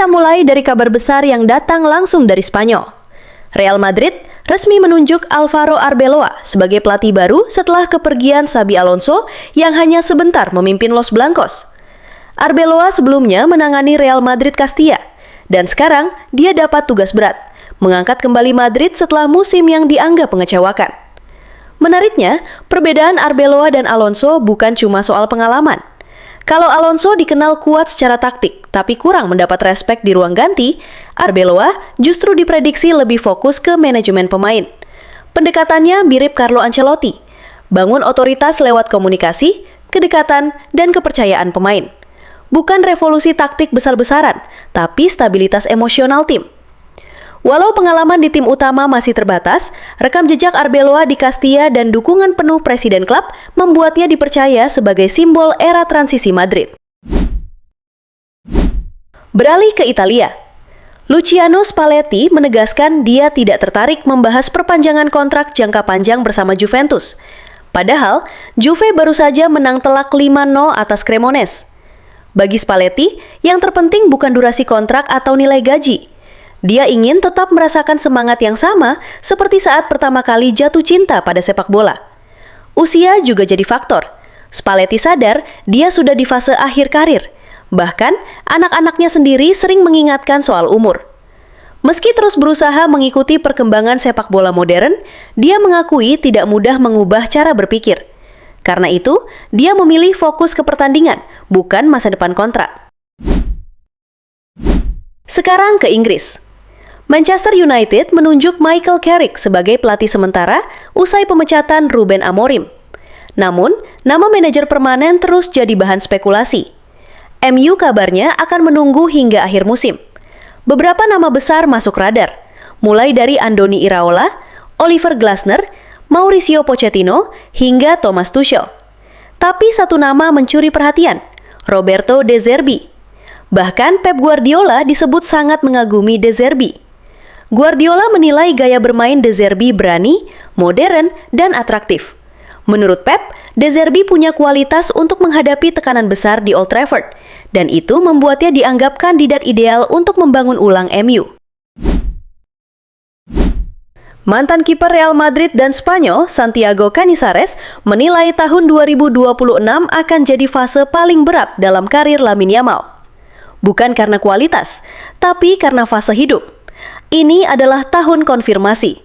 Kita mulai dari kabar besar yang datang langsung dari Spanyol. Real Madrid resmi menunjuk Alvaro Arbeloa sebagai pelatih baru setelah kepergian Xabi Alonso yang hanya sebentar memimpin Los Blancos. Arbeloa sebelumnya menangani Real Madrid Castilla, dan sekarang dia dapat tugas berat, mengangkat kembali Madrid setelah musim yang dianggap mengecewakan. Menariknya, perbedaan Arbeloa dan Alonso bukan cuma soal pengalaman. Kalau Alonso dikenal kuat secara taktik, tapi kurang mendapat respek di ruang ganti, Arbeloa justru diprediksi lebih fokus ke manajemen pemain. Pendekatannya mirip Carlo Ancelotti, bangun otoritas lewat komunikasi, kedekatan, dan kepercayaan pemain. Bukan revolusi taktik besar-besaran, tapi stabilitas emosional tim. Walau pengalaman di tim utama masih terbatas, rekam jejak Arbeloa di Castilla dan dukungan penuh presiden klub membuatnya dipercaya sebagai simbol era transisi Madrid. Beralih ke Italia. Luciano Spalletti menegaskan dia tidak tertarik membahas perpanjangan kontrak jangka panjang bersama Juventus. Padahal, Juve baru saja menang telak 5-0 atas Cremonese. Bagi Spalletti, yang terpenting bukan durasi kontrak atau nilai gaji. Dia ingin tetap merasakan semangat yang sama seperti saat pertama kali jatuh cinta pada sepak bola. Usia juga jadi faktor. Spalletti sadar dia sudah di fase akhir karir. Bahkan, anak-anaknya sendiri sering mengingatkan soal umur. Meski terus berusaha mengikuti perkembangan sepak bola modern, dia mengakui tidak mudah mengubah cara berpikir. Karena itu, dia memilih fokus ke pertandingan, bukan masa depan kontrak. Sekarang ke Inggris. Manchester United menunjuk Michael Carrick sebagai pelatih sementara usai pemecatan Ruben Amorim. Namun, nama manajer permanen terus jadi bahan spekulasi. MU kabarnya akan menunggu hingga akhir musim. Beberapa nama besar masuk radar, mulai dari Andoni Iraola, Oliver Glasner, Mauricio Pochettino, hingga Thomas Tuchel. Tapi satu nama mencuri perhatian, Roberto De Zerbi. Bahkan Pep Guardiola disebut sangat mengagumi De Zerbi. Guardiola menilai gaya bermain De Zerbi berani, modern, dan atraktif. Menurut Pep, De Zerbi punya kualitas untuk menghadapi tekanan besar di Old Trafford, dan itu membuatnya dianggap kandidat ideal untuk membangun ulang MU. Mantan kiper Real Madrid dan Spanyol, Santiago Canizares, menilai tahun 2026 akan jadi fase paling berat dalam karir Lamine Yamal. Bukan karena kualitas, tapi karena fase hidup. Ini adalah tahun konfirmasi.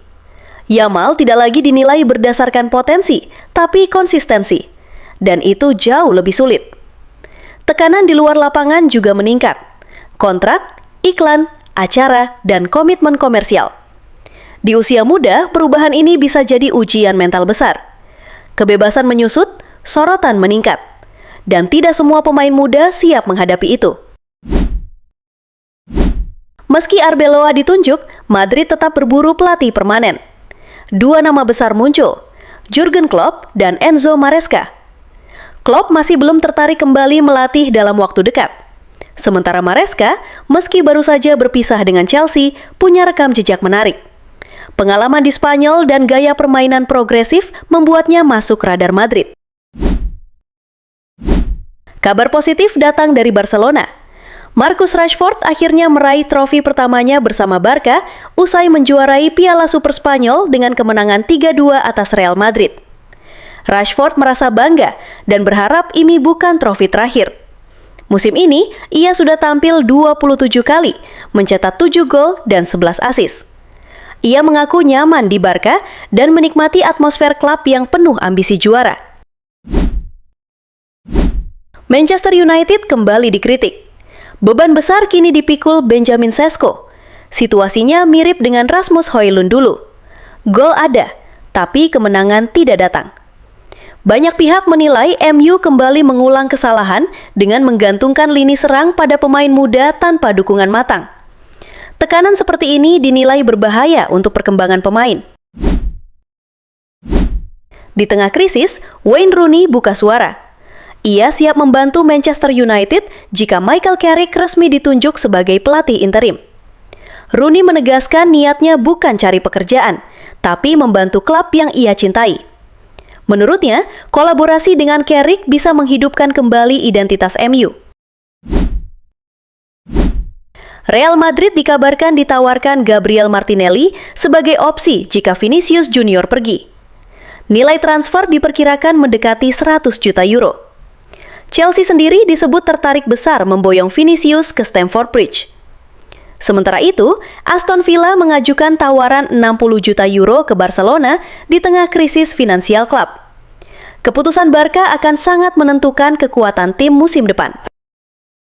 Yamal tidak lagi dinilai berdasarkan potensi, tapi konsistensi. Dan itu jauh lebih sulit. Tekanan di luar lapangan juga meningkat. Kontrak, iklan, acara, dan komitmen komersial. Di usia muda, perubahan ini bisa jadi ujian mental besar. Kebebasan menyusut, sorotan meningkat. Dan tidak semua pemain muda siap menghadapi itu. Meski Arbeloa ditunjuk, Madrid tetap berburu pelatih permanen. Dua nama besar muncul, Jurgen Klopp dan Enzo Maresca. Klopp masih belum tertarik kembali melatih dalam waktu dekat. Sementara Maresca, meski baru saja berpisah dengan Chelsea, punya rekam jejak menarik. Pengalaman di Spanyol dan gaya permainan progresif membuatnya masuk radar Madrid. Kabar positif datang dari Barcelona. Marcus Rashford akhirnya meraih trofi pertamanya bersama Barca usai menjuarai Piala Super Spanyol dengan kemenangan 3-2 atas Real Madrid. Rashford merasa bangga dan berharap ini bukan trofi terakhir. Musim ini, ia sudah tampil 27 kali, mencetak 7 gol dan 11 assist. Ia mengaku nyaman di Barca dan menikmati atmosfer klub yang penuh ambisi juara. Manchester United kembali dikritik. Beban besar kini dipikul Benjamin Sesko. Situasinya mirip dengan Rasmus Højlund dulu. Gol ada, tapi kemenangan tidak datang. Banyak pihak menilai MU kembali mengulang kesalahan dengan menggantungkan lini serang pada pemain muda tanpa dukungan matang. Tekanan seperti ini dinilai berbahaya untuk perkembangan pemain. Di tengah krisis, Wayne Rooney buka suara. Ia siap membantu Manchester United jika Michael Carrick resmi ditunjuk sebagai pelatih interim. Rooney menegaskan niatnya bukan cari pekerjaan, tapi membantu klub yang ia cintai. Menurutnya, kolaborasi dengan Carrick bisa menghidupkan kembali identitas MU. Real Madrid dikabarkan ditawarkan Gabriel Martinelli sebagai opsi jika Vinicius Junior pergi. Nilai transfer diperkirakan mendekati 100 juta euro. Chelsea sendiri disebut tertarik besar memboyong Vinicius ke Stamford Bridge. Sementara itu, Aston Villa mengajukan tawaran 60 juta euro ke Barcelona di tengah krisis finansial klub. Keputusan Barca akan sangat menentukan kekuatan tim musim depan.